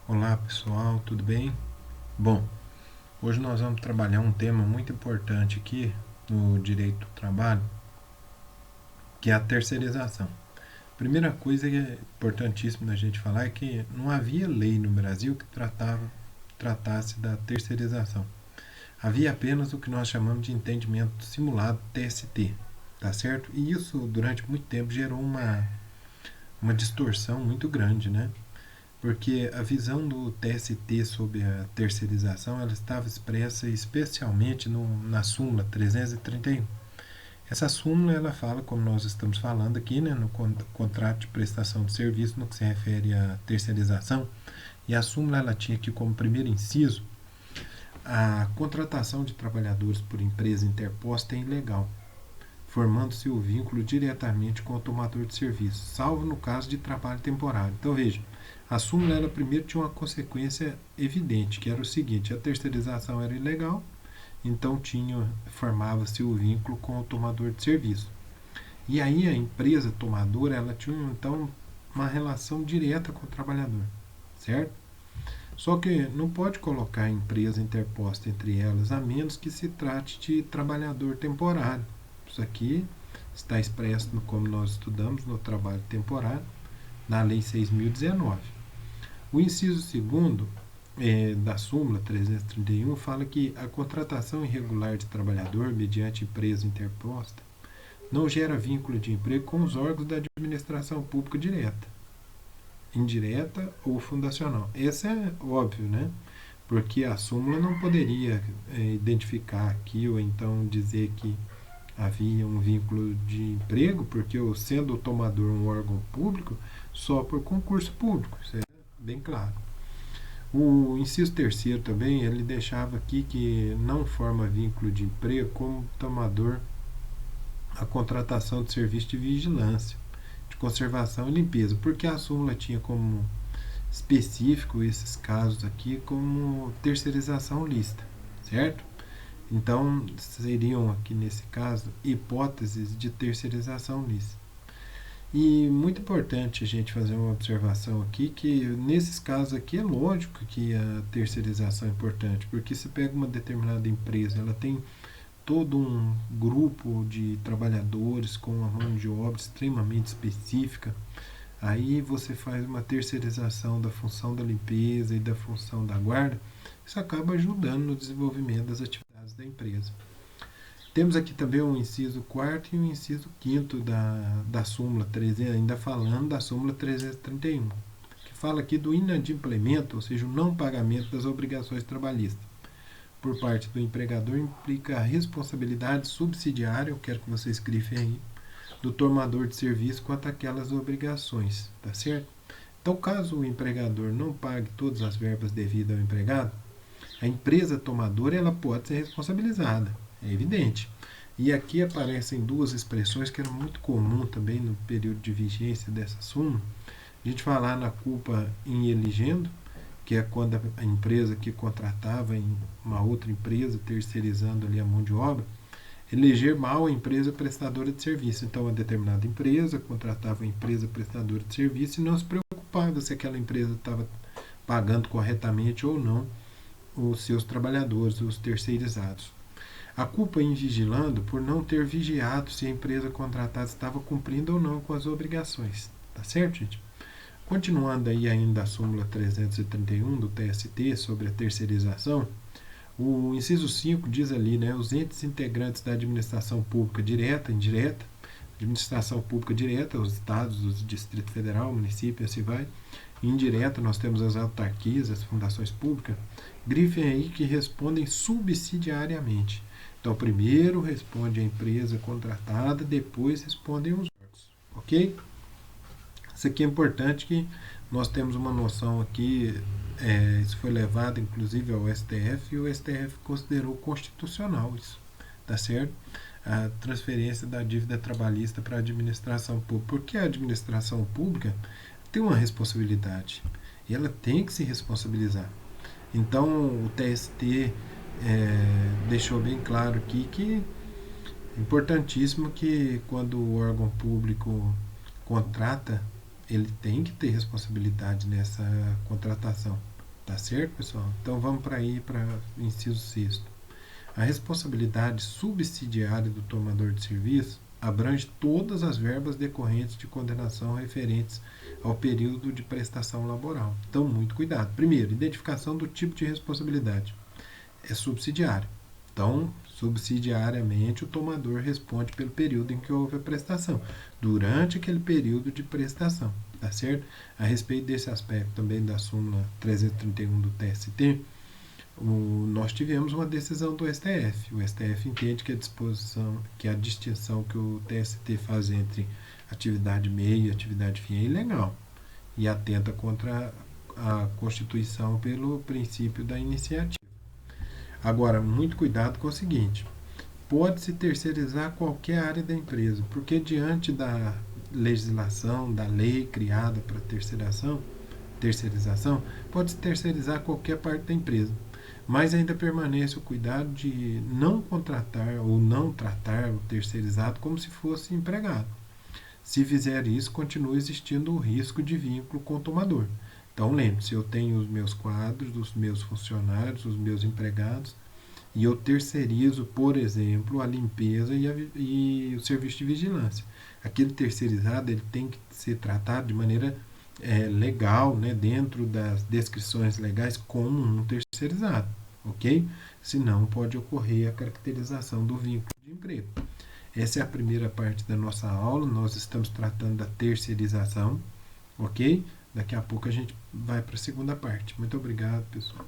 Olá pessoal, tudo bem? Bom, hoje nós vamos trabalhar um tema muito importante aqui no direito do trabalho, que é a terceirização. Primeira coisa que é importantíssima da gente falar é que não havia lei no Brasil que tratasse da terceirização. Havia apenas o que nós chamamos de entendimento simulado TST, tá certo? E isso durante muito tempo gerou uma distorção muito grande, né? Porque a visão do TST sobre a terceirização ela estava expressa especialmente na súmula 331. Essa súmula ela fala, como nós estamos falando aqui, né, no contrato de prestação de serviço no que se refere à terceirização, e a súmula ela tinha aqui como primeiro inciso a contratação de trabalhadores por empresa interposta é ilegal, formando-se o vínculo diretamente com o tomador de serviço, salvo no caso de trabalho temporário. Então veja, a súmula ela primeiro tinha uma consequência evidente, que era o seguinte: a terceirização era ilegal, então formava-se o vínculo com o tomador de serviço. E aí a empresa tomadora ela tinha então uma relação direta com o trabalhador, certo? Só que não pode colocar a empresa interposta entre elas, a menos que se trate de trabalhador temporário. Isso aqui está expresso como nós estudamos no trabalho temporário, na Lei 6.019. O inciso segundo da súmula 331 fala que a contratação irregular de trabalhador mediante empresa interposta não gera vínculo de emprego com os órgãos da administração pública direta, indireta ou fundacional. Esse é óbvio, né? Porque a súmula não poderia identificar aqui ou então dizer que havia um vínculo de emprego, porque eu sendo o tomador um órgão público, só por concurso público, isso é bem claro. O inciso terceiro também, ele deixava aqui que não forma vínculo de emprego como tomador a contratação de serviço de vigilância, de conservação e limpeza, porque a súmula tinha como específico esses casos aqui como terceirização lícita, certo? Então, seriam aqui nesse caso hipóteses de terceirização lícita. E muito importante a gente fazer uma observação aqui que nesses casos aqui é lógico que a terceirização é importante, porque se pega uma determinada empresa, ela tem todo um grupo de trabalhadores com uma mão de obra extremamente específica, aí você faz uma terceirização da função da limpeza e da função da guarda, isso acaba ajudando no desenvolvimento das atividades da empresa. Temos aqui também um inciso quarto e um inciso quinto da súmula 300, ainda falando da súmula 331, que fala aqui do inadimplemento, ou seja, o não pagamento das obrigações trabalhistas por parte do empregador implica a responsabilidade subsidiária, eu quero que vocês grifem aí, do tomador de serviço quanto àquelas obrigações, tá certo? Então, caso o empregador não pague todas as verbas devidas ao empregado, a empresa tomadora ela pode ser responsabilizada, é evidente. E aqui aparecem duas expressões que eram muito comum também no período de vigência dessa súmula. A gente falar na culpa in eligendo, que é quando a empresa que contratava em uma outra empresa, terceirizando ali a mão de obra, eleger mal a empresa prestadora de serviço. Então, uma determinada empresa contratava uma empresa prestadora de serviço e não se preocupava se aquela empresa estava pagando corretamente ou não os seus trabalhadores, os terceirizados. A culpa em vigilando por não ter vigiado se a empresa contratada estava cumprindo ou não com as obrigações. Tá certo, gente? Continuando aí ainda a súmula 331 do TST sobre a terceirização, o inciso 5 diz ali, né, os entes integrantes da administração pública direta, indireta, administração pública direta, os estados, o Distrito Federal, o município, assim vai. Indireta, nós temos as autarquias, as fundações públicas. Grifem aí que respondem subsidiariamente. Então, primeiro responde a empresa contratada, depois respondem os órgãos. Ok? Isso aqui é importante que nós temos uma noção aqui, isso foi levado inclusive ao STF e o STF considerou constitucional isso, tá certo? A transferência da dívida trabalhista para a administração pública, porque a administração pública tem uma responsabilidade e ela tem que se responsabilizar. Então o TST deixou bem claro aqui que é importantíssimo que quando o órgão público contrata, ele tem que ter responsabilidade nessa contratação. Tá certo, pessoal? Então vamos para inciso sexto. A responsabilidade subsidiária do tomador de serviço abrange todas as verbas decorrentes de condenação referentes ao período de prestação laboral. Então, muito cuidado. Primeiro, identificação do tipo de responsabilidade. É subsidiária. Então, subsidiariamente, o tomador responde pelo período em que houve a prestação, durante aquele período de prestação, tá certo? A respeito desse aspecto também da súmula 331 do TST, nós tivemos uma decisão do STF. O STF entende que a distinção que o TST faz entre atividade meia e atividade fim é ilegal e atenta contra a Constituição pelo princípio da iniciativa. Agora, muito cuidado com o seguinte: pode-se terceirizar qualquer área da empresa, porque diante da legislação, da lei criada para terceirização, pode-se terceirizar qualquer parte da empresa. Mas ainda permanece o cuidado de não contratar ou não tratar o terceirizado como se fosse empregado. Se fizer isso, continua existindo o risco de vínculo com o tomador. Então lembre-se, eu tenho os meus quadros, os meus funcionários, os meus empregados, e eu terceirizo, por exemplo, a limpeza e o serviço de vigilância. Aquele terceirizado ele tem que ser tratado de maneira legal, né, dentro das descrições legais, como um terceirizado, ok? Senão pode ocorrer a caracterização do vínculo de emprego. Essa é a primeira parte da nossa aula. Nós estamos tratando da terceirização, ok? Daqui a pouco a gente vai para a segunda parte. Muito obrigado, pessoal.